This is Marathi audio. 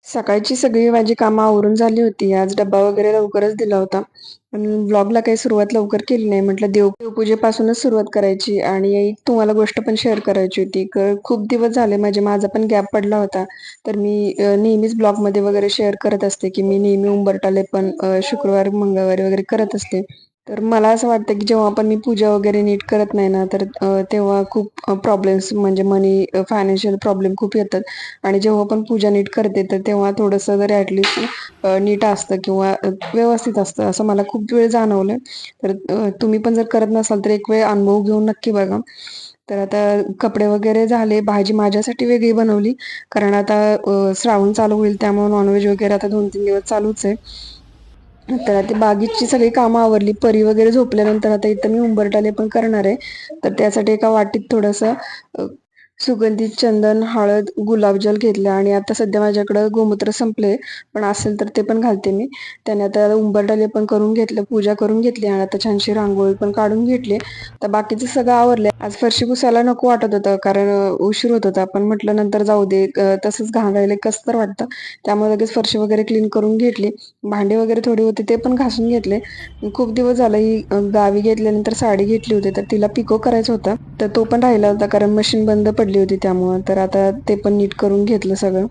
सकाळची सगळी माझी कामं आवरून झाली होती. आज डब्बा वगैरे लवकरच दिला होता. पण व्लॉगला काही सुरुवात लवकर केली नाही. म्हटलं देवपूजेपासूनच सुरुवात करायची आणि एक तुम्हाला गोष्ट पण शेअर करायची होती. खूप दिवस झाले माझा पण गॅप पडला होता. तर मी नेहमीच ब्लॉगमध्ये वगैरे शेअर करत असते, की मी नेहमी उंबरठा पण शुक्रवार, मंगळवारी वगैरे करत असते. तर मला असं वाटतं, की जेव्हा पण मी पूजा वगैरे नीट करत नाही ना, तर तेव्हा खूप प्रॉब्लेम्स म्हणजे फायनान्शियल प्रॉब्लेम खूप येतात. आणि जेव्हा पण पूजा नीट करते तर तेव्हा थोडंसं जरी ॲटलिस्ट नीट असतं किंवा व्यवस्थित असतं असं मला खूप वेळ जाणवलं. तर तुम्ही पण जर करत नसाल तर एक वेळ अनुभव घेऊन नक्की बघा. तर आता कपडे वगैरे झाले, भाजी माझ्यासाठी वेगळी बनवली कारण आता श्रावण चालू होईल त्यामुळे नॉनव्हेज वगैरे आता 2-3 दिवस चालूच आहे. तर आता बागेची सगळी कामं आवरली. परी वगैरे झोपल्यानंतर आता इथं मी उंबरठा पण करणार आहे. तर त्यासाठी एका वाटीत थोडंसं सुगंधित चंदन, हळद, गुलाबजल घेतलं आणि आता सध्या माझ्याकडं गोमूत्र संपले, पण असेल तर ते पण घालते मी. त्याने आता उंबरठा पण करून घेतलं, पूजा करून घेतली आणि आता छानशी रांगोळी पण काढून घेतली. तर बाकीचं सगळं आवरलंय. आज फरशी पुसायला नको वाटत होतं कारण उशीर होत होता. पण म्हटलं नंतर जाऊ दे, तसंच घाण राहिलं कसं तर वाटतं. त्यामुळे लगेच फरशी वगैरे क्लीन करून घेतली. भांडे वगैरे थोडी होते ते पण घासून घेतले. खूप दिवस झालं ही गावी घेतल्यानंतर साडी घेतली होती, तर तिला पिको करायचा होता. तर तो पण राहिला होता कारण मशीन बंद पडली होती त्यामुळं. तर आता ते पण नीट करून घेतलं सगळं.